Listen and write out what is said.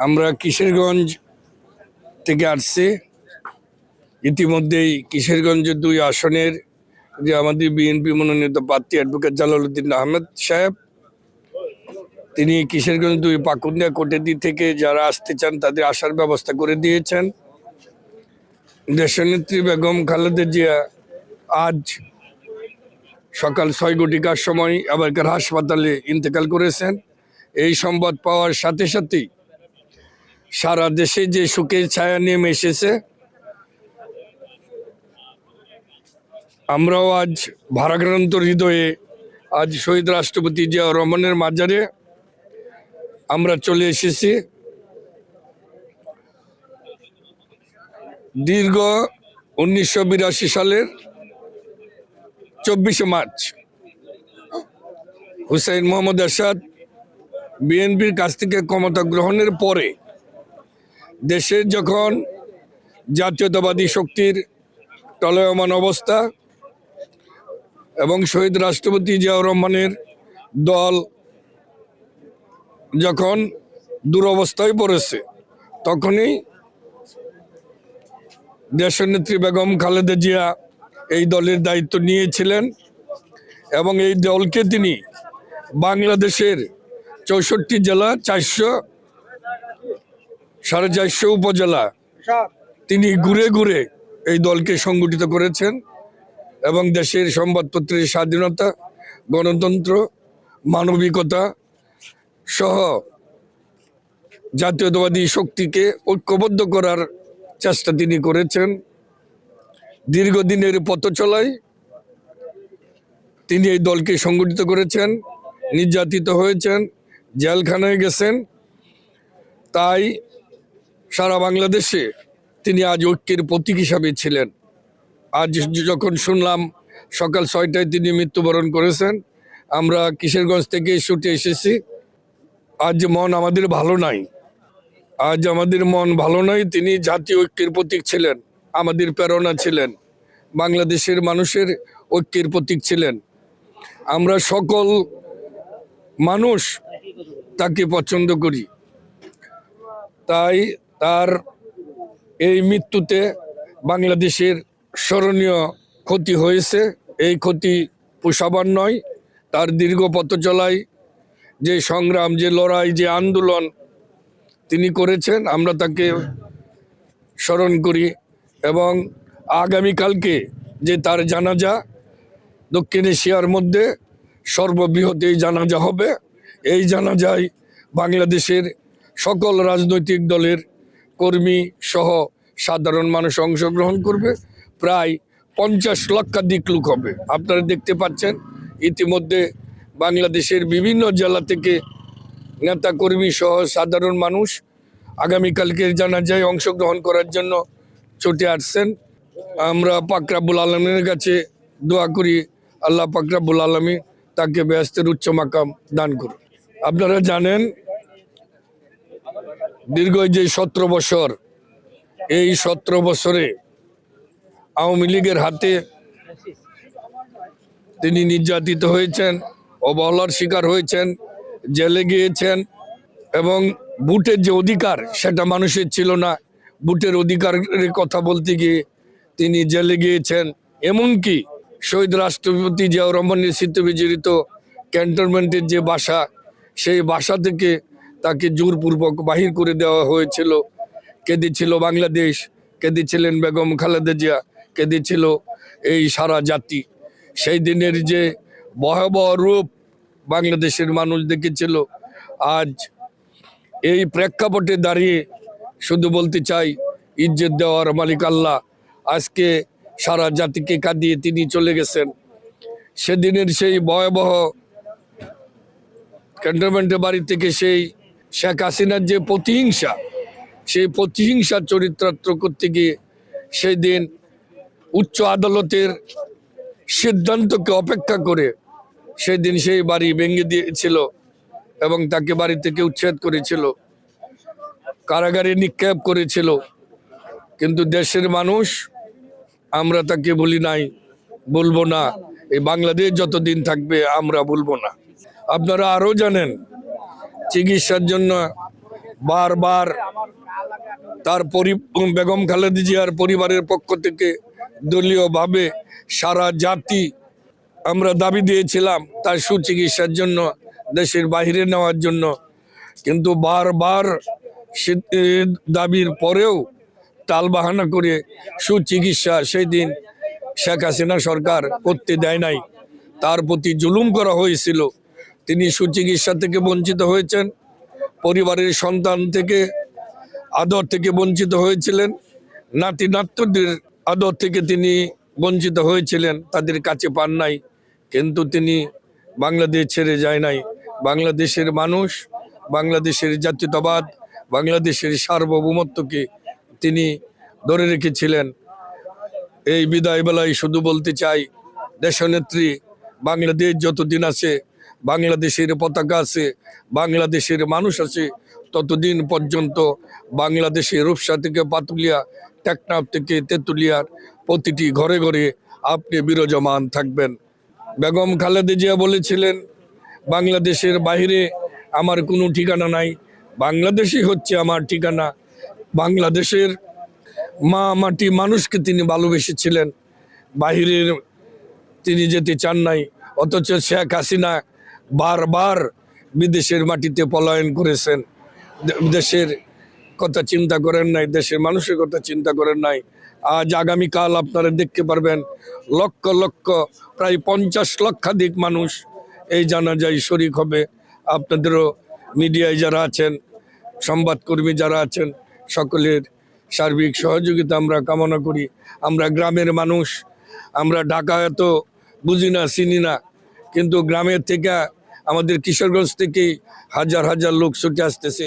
আমরা কিশোরগঞ্জ থেকে আসছি। ইতিমধ্যেই কিশোরগঞ্জের 2 আসনের যে আমাদের বিএনপি মনোনীত প্রার্থী অ্যাডভোকেট জালালউদ্দিন আহমেদ সাহেব, তিনি কিশোরগঞ্জ 2 পাকুন্দিয়া কোটেদি থেকে যারা আসতে চান তাদের আসার ব্যবস্থা করে দিয়েছেন। দেশনেত্রী বেগম খালেদা জিয়া আজ সকাল 6 ঘটিকার সময় আবারকার হাসপাতালে ইন্তেকাল করেছেন। এই সংবাদ পাওয়ার সাথে সাথেই সারা দেশে যে শোকের ছায়া নেমে এসেছে, আমরাও আজ ভারাক্রান্ত হৃদয়ে আজ শহীদ রাষ্ট্রপতি জিয়াউর রহমানের মাজারে আমরা চলে এসেছি। দীর্ঘ 1982 সালের 24শে মার্চ হুসাইন মোহাম্মদ এরশাদ বিএনপির কাছ থেকে ক্ষমতা গ্রহণের পরে দেশের যখন জাতীয়তাবাদী শক্তির টলয়মান অবস্থা এবং শহীদ রাষ্ট্রপতি জিয়াউর রহমানের দল যখন দুরবস্থায় পড়েছে, তখনই দেশনেত্রী বেগম খালেদা জিয়া এই দলের দায়িত্ব নিয়েছিলেন এবং এই দলকে তিনি বাংলাদেশের 64 জেলা 450 উপজেলা তিনি ঘুরে ঘুরে এই দলকে সংগঠিত করেছেন এবং দেশের সংবাদপত্রের স্বাধীনতা, গণতন্ত্র, মানবিকতা সহ জাতীয়তাবাদী শক্তিকে ঐক্যবদ্ধ করার চেষ্টা তিনি করেছেন। দীর্ঘদিনের পথ চলায় তিনি এই দলকে সংগঠিত করেছেন, নির্যাতিত হয়েছেন, জেলখানায় গেছেন। তাই সারা বাংলাদেশে তিনি আজ ঐক্যের প্রতীক হিসাবে ছিলেন। আজ যখন শুনলাম সকাল 6টায় তিনি মৃত্যুবরণ করেছেন, আমরা কিশোরগঞ্জ থেকে ছুটে এসেছি। আজ মন আমাদের ভালো নাই, আজ আমাদের মন ভালো নয়। তিনি জাতীয় ঐক্যের প্রতীক ছিলেন, আমাদের প্রেরণা ছিলেন, বাংলাদেশের মানুষের ঐক্যের প্রতীক ছিলেন। আমরা সকল মানুষ তাকে পছন্দ করি। তাই তার এই মৃত্যুতে বাংলাদেশের স্মরণীয় ক্ষতি হয়েছে। এই ক্ষতি পোষাবার নয়। তার দীর্ঘ পথ চলায় যে সংগ্রাম, যে লড়াই, যে আন্দোলন তিনি করেছেন, আমরা তাকে স্মরণ করি। এবং আগামীকালকে যে তার জানাজা, দক্ষিণ এশিয়ার মধ্যে সর্ববৃহৎ এই জানাজা হবে। এই জানাজায় বাংলাদেশের সকল রাজনৈতিক দলের কর্মী সহ সাধারণ মানুষ অংশগ্রহণ করবে। প্রায় 50 লক্ষাধিক লোক হবে। আপনারা দেখতে পাচ্ছেন ইতিমধ্যে বাংলাদেশের বিভিন্ন জেলা থেকে নেতা কর্মী সহ সাধারণ মানুষ আগামীকালকের জানাজায় অংশগ্রহণ করার জন্য ছুটে আসছেন। আমরা পাক রব্বুল আলামিনের কাছে দোয়া করি, আল্লাহ পাক রব্বুল আলামিন তাকে বেহেশতের উচ্চ মাকাম দান করুন। আপনারা জানেন দীর্ঘ যে 17 বছর, এই 17 বছরে আওয়ামী লীগের হাতে তিনি নির্যাতিত হয়েছেন, অবহেলার শিকার হয়েছেন, জেলে গিয়েছেন এবং ভোটের যে অধিকার সেটা মানুষের ছিল না। ভোটের অধিকারের কথা বলতে গিয়ে তিনি জেলে গিয়েছেন। এমনকি শহীদ রাষ্ট্রপতি জিয়াউর রহমানের স্মৃতিবিজড়িত ক্যান্টনমেন্টের যে বাসা, সেই বাসা থেকে তাকে জোরপূর্বক বাহির করে দেওয়া হয়েছিল। কেঁদেছিল বাংলাদেশ, কেঁদেছিলেন বেগম খালেদা জিয়া, কেঁদেছিল এই সারা জাতি। সেই দিনের যে ভয়াবহ রূপ বাংলাদেশের মানুষ দেখেছিল, আজ এই প্রেক্ষাপটে দাঁড়িয়ে শুধু বলতে চাই, ইজ্জত দেওয়ার মালিক আল্লাহ। আজকে সারা জাতিকে কাঁদিয়ে তিনি চলে গেছেন। সেদিনের সেই ভয়াবহ ক্যান্টনমেন্টের বাড়ি থেকে সেই শেখ হাসিনার যে প্রতিহিংসা, সেই প্রতিহিংসার চরিতার্থ করতে গিয়ে সেই দিন উচ্চ আদালতের সিদ্ধান্তকে অপেক্ষা করে সেই দিন সেই বাড়ি ভেঙে দিয়েছিল এবং তাকে বাড়ি থেকে উচ্ছেদ করেছিল, কারাগারে নিক্ষেপ করেছিল। কিন্তু দেশের মানুষ, আমরা তাকে বলি নাই, বলবো না। এই বাংলাদেশ যতদিন থাকবে আমরা বলবো না। আপনারা আরো জানেন চিকিৎসার জন্য বারবার তার বেগম খালেদা জিয়ার পরিবারের পক্ষ থেকে দলীয়ভাবে সারা জাতি আমরা দাবি দিয়েছিলাম তার সুচিকিৎসার জন্য দেশের বাইরে নেওয়ার জন্য, কিন্তু বারবার দাবির পরেও টালবাহানা করে সুচিকিৎসা সেই দিন শেখ হাসিনা সরকার করতে দেয় নাই। তার প্রতি জুলুম করা হয়েছিল, তিনি সুচিকিৎসা থেকে বঞ্চিত হয়েছেন, পরিবারের সন্তান থেকে আদর থেকে বঞ্চিত হয়েছিলেন, নাতি নাতদের আদর থেকে তিনি বঞ্চিত হয়েছিলেন, তাদের কাছে পান নাই। কিন্তু তিনি বাংলাদেশ ছেড়ে যায় নাই। বাংলাদেশের মানুষ, বাংলাদেশের জাতীয়তাবাদ, বাংলাদেশের সার্বভৌমত্বকে তিনি ধরে রেখেছিলেন। এই বিদায় বেলায় শুধু বলতে চাই, দেশনেত্রী বাংলাদেশ যতদিন আছে, বাংলাদেশের পতাকা আছে, বাংলাদেশের মানুষ আছে, ততদিন পর্যন্ত বাংলাদেশের রূপসা থেকে পাতুলিয়া, টেকনাফ থেকে তেঁতুলিয়ার প্রতিটি ঘরে ঘরে আপনি বিরাজমান থাকবেন। বেগম খালেদা জিয়া বলেছিলেন, বাংলাদেশের বাইরে আমার কোনো ঠিকানা নাই, বাংলাদেশই হচ্ছে আমার ঠিকানা। বাংলাদেশের মা মাটি মানুষকে তিনি ভালোবেসেছিলেন, বাহিরের তিনি যেতে চান নাই। অথচ শেখ হাসিনা বারবার বিদেশের মাটিতে পলায়ন করেছেন, দেশের কথা চিন্তা করেন নাই, দেশের মানুষের কথা চিন্তা করেন নাই। আজ আগামীকাল আপনারা দেখতে পারবেন লক্ষ লক্ষ, প্রায় 50 লক্ষাধিক মানুষ এই জানাজায় শরিক হবে। আপনাদেরও মিডিয়ায় যারা আছেন, সংবাদকর্মী যারা আছেন, সকলের সার্বিক সহযোগিতা আমরা কামনা করি। আমরা গ্রামের মানুষ, আমরা ঢাকা এত বুঝি না, চিনি না, কিন্তু গ্রামের থেকে আমাদের কিশোরগঞ্জ থেকেই হাজার হাজার লোক ছুটে আসতেছে।